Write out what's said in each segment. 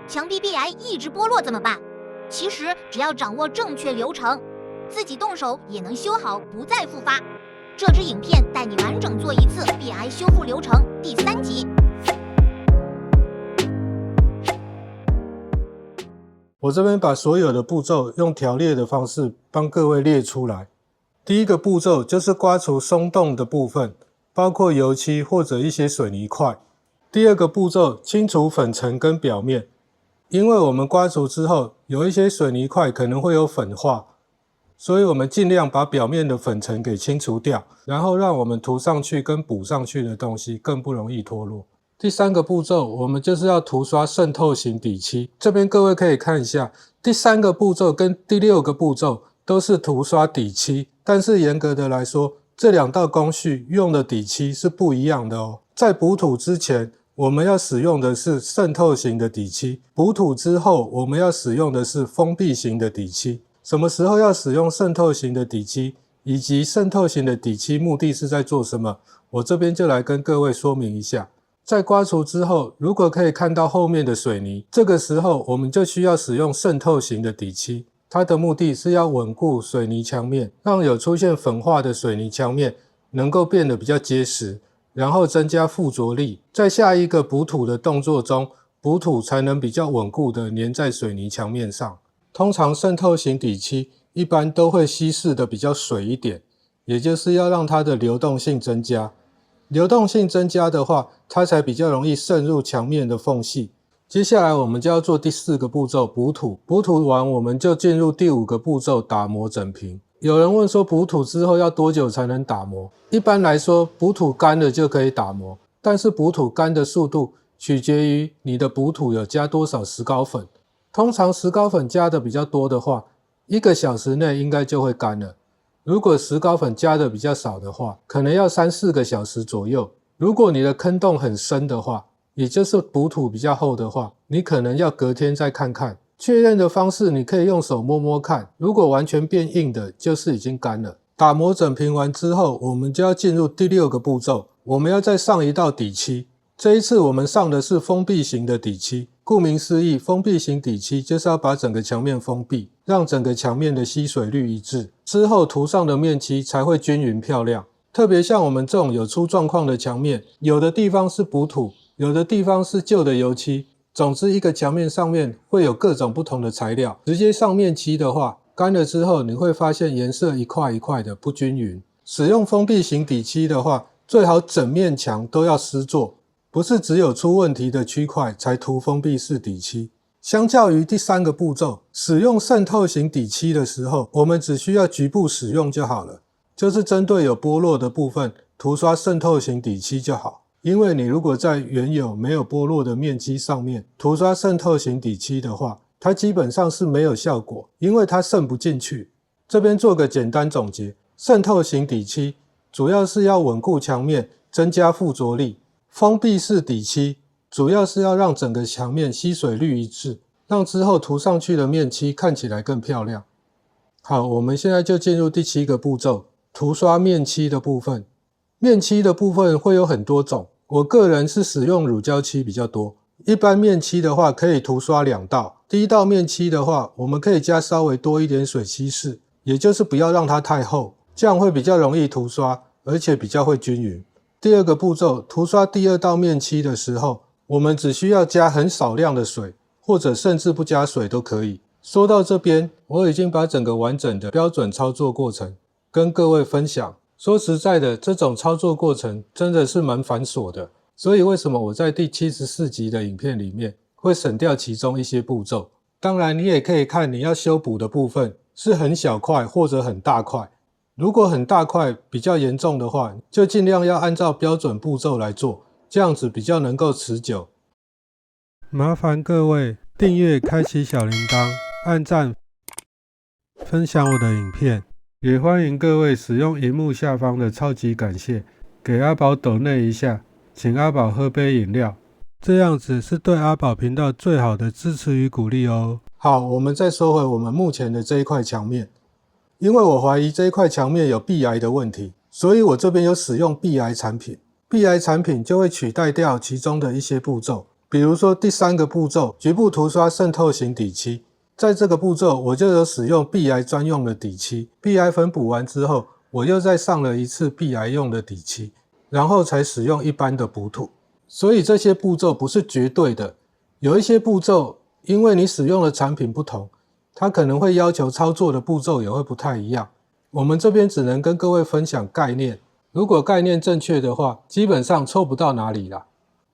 墙壁壁癌一直剥落怎么办？其实只要掌握正确流程，自己动手也能修好，不再复发。这支影片带你完整做一次壁癌修复流程第3集。我这边把所有的步骤用条列的方式帮各位列出来。第一个步骤就是刮除松动的部分，包括油漆或者一些水泥块。第二个步骤清除粉尘跟表面，因为我们刮除之后有一些水泥块可能会有粉化，所以我们尽量把表面的粉尘给清除掉，然后让我们涂上去跟补上去的东西更不容易脱落。第3个步骤我们就是要涂刷渗透型底漆，这边各位可以看一下，第3个步骤跟第6个步骤都是涂刷底漆，但是严格的来说，这2道工序用的底漆是不一样的哦。在补土之前我们要使用的是渗透型的底漆，补土之后我们要使用的是封闭型的底漆。什么时候要使用渗透型的底漆，以及渗透型的底漆目的是在做什么，我这边就来跟各位说明一下。在刮除之后，如果可以看到后面的水泥，这个时候我们就需要使用渗透型的底漆，它的目的是要稳固水泥墙面，让有出现粉化的水泥墙面能够变得比较结实，然后增加附着力，在下一个补土的动作中，补土才能比较稳固的粘在水泥墙面上。通常渗透型底漆一般都会稀释的比较水一点，也就是要让它的流动性增加。流动性增加的话，它才比较容易渗入墙面的缝隙。接下来我们就要做第4个步骤补土，补土完我们就进入第5个步骤打磨整平。有人问说补土之后要多久才能打磨？一般来说补土干了就可以打磨，但是补土干的速度取决于你的补土有加多少石膏粉。通常石膏粉加的比较多的话，1个小时内应该就会干了。如果石膏粉加的比较少的话，可能要3-4个小时左右。如果你的坑洞很深的话，也就是补土比较厚的话，你可能要隔天再看看。确认的方式你可以用手摸摸看，如果完全变硬的，就是已经干了。打磨整平完之后，我们就要进入第6个步骤，我们要再上一道底漆。这一次我们上的是封闭型的底漆，顾名思义，封闭型底漆就是要把整个墙面封闭，让整个墙面的吸水率一致，之后涂上的面漆才会均匀漂亮。特别像我们这种有出状况的墙面，有的地方是补土，有的地方是旧的油漆，总之一个墙面上面会有各种不同的材料，直接上面漆的话，干了之后你会发现颜色一块一块的不均匀。使用封闭型底漆的话，最好整面墙都要施作，不是只有出问题的区块才涂封闭式底漆。相较于第3个步骤，使用渗透型底漆的时候，我们只需要局部使用就好了，就是针对有剥落的部分涂刷渗透型底漆就好。因为你如果在原有没有剥落的面漆上面涂刷渗透型底漆的话，它基本上是没有效果，因为它渗不进去。这边做个简单总结，渗透型底漆主要是要稳固墙面，增加附着力。封闭式底漆主要是要让整个墙面吸水率一致，让之后涂上去的面漆看起来更漂亮。好，我们现在就进入第7个步骤，涂刷面漆的部分。面漆的部分会有很多种，我个人是使用乳胶漆比较多。一般面漆的话可以涂刷2道，第1道面漆的话，我们可以加稍微多一点水稀释，也就是不要让它太厚，这样会比较容易涂刷，而且比较会均匀。第2个步骤，涂刷第2道面漆的时候，我们只需要加很少量的水，或者甚至不加水都可以。说到这边，我已经把整个完整的标准操作过程跟各位分享。说实在的，这种操作过程真的是蛮繁琐的，所以为什么我在第74集的影片里面会省掉其中一些步骤。当然你也可以看你要修补的部分是很小块或者很大块，如果很大块比较严重的话，就尽量要按照标准步骤来做，这样子比较能够持久。麻烦各位订阅、开启小铃铛、按赞、分享我的影片，也欢迎各位使用荧幕下方的超级感谢，给阿宝抖内一下，请阿宝喝杯饮料，这样子是对阿宝频道最好的支持与鼓励哦。好，我们再说回我们目前的这一块墙面。因为我怀疑这一块墙面有壁癌的问题，所以我这边有使用壁癌产品。壁癌产品就会取代掉其中的一些步骤，比如说第3个步骤，局部涂刷渗透型底漆。在这个步骤，我就有使用壁癌专用的底漆，壁癌粉补完之后，我又再上了一次壁癌用的底漆，然后才使用一般的补土。所以这些步骤不是绝对的，有一些步骤因为你使用的产品不同，它可能会要求操作的步骤也会不太一样。我们这边只能跟各位分享概念，如果概念正确的话，基本上错不到哪里啦。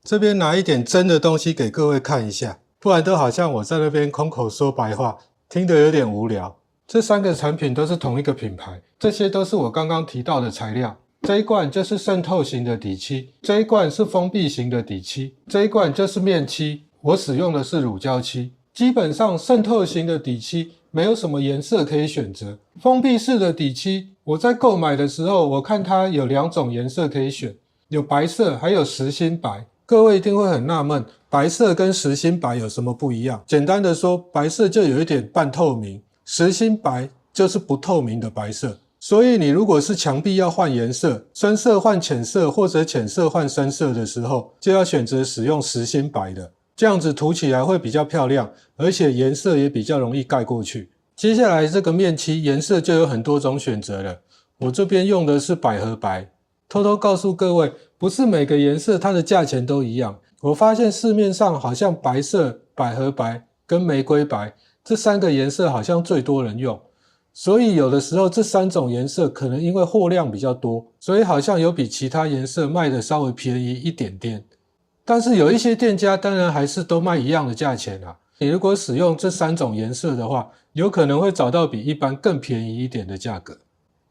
这边拿一点真的东西给各位看一下，不然都好像我在那边空口说白话，听得有点无聊。这3个产品都是同一个品牌，这些都是我刚刚提到的材料。这一罐就是渗透型的底漆，这一罐是封闭型的底漆，这一罐就是面漆，我使用的是乳胶漆。基本上渗透型的底漆没有什么颜色可以选择，封闭式的底漆我在购买的时候，我看它有2种颜色可以选，有白色还有实心白。各位一定会很纳闷，白色跟实心白有什么不一样？简单的说，白色就有一点半透明，实心白就是不透明的白色。所以你如果是墙壁要换颜色，深色换浅色或者浅色换深色的时候，就要选择使用实心白的，这样子涂起来会比较漂亮，而且颜色也比较容易盖过去。接下来这个面漆颜色就有很多种选择了，我这边用的是百合白。偷偷告诉各位，不是每个颜色它的价钱都一样。我发现市面上好像白色、百合白跟玫瑰白这3个颜色好像最多人用，所以有的时候这3种颜色可能因为货量比较多，所以好像有比其他颜色卖的稍微便宜一点点。但是有一些店家当然还是都卖一样的价钱啊。你如果使用这3种颜色的话，有可能会找到比一般更便宜一点的价格，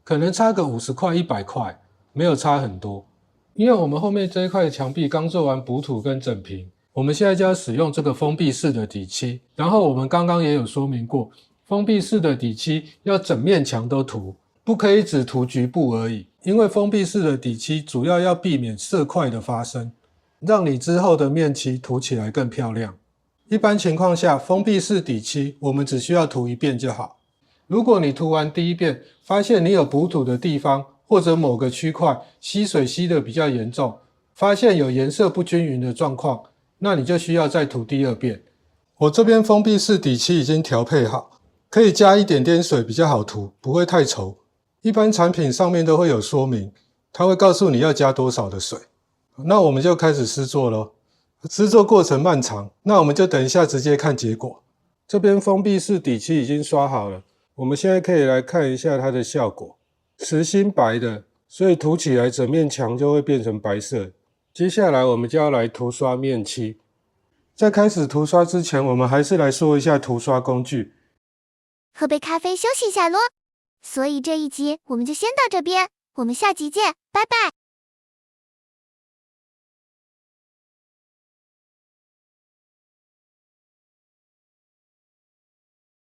可能差个50块、100块。没有差很多，因为我们后面这一块墙壁刚做完补土跟整平，我们现在就要使用这个封闭式的底漆。然后我们刚刚也有说明过，封闭式的底漆要整面墙都涂，不可以只涂局部而已，因为封闭式的底漆主要要避免色块的发生，让你之后的面漆涂起来更漂亮。一般情况下，封闭式底漆我们只需要涂1遍就好。如果你涂完第1遍，发现你有补土的地方，或者某个区块吸水吸得比较严重，发现有颜色不均匀的状况，那你就需要再涂第2遍。我这边封闭式底漆已经调配好，可以加一点点水比较好涂，不会太稠。一般产品上面都会有说明，它会告诉你要加多少的水。那我们就开始施作咯。施作过程漫长，那我们就等一下直接看结果。这边封闭式底漆已经刷好了，我们现在可以来看一下它的效果。实心白的，所以涂起来整面墙就会变成白色。接下来我们就要来涂刷面漆。在开始涂刷之前，我们还是来说一下涂刷工具。喝杯咖啡休息一下咯。所以这一集我们就先到这边，我们下集见，拜拜。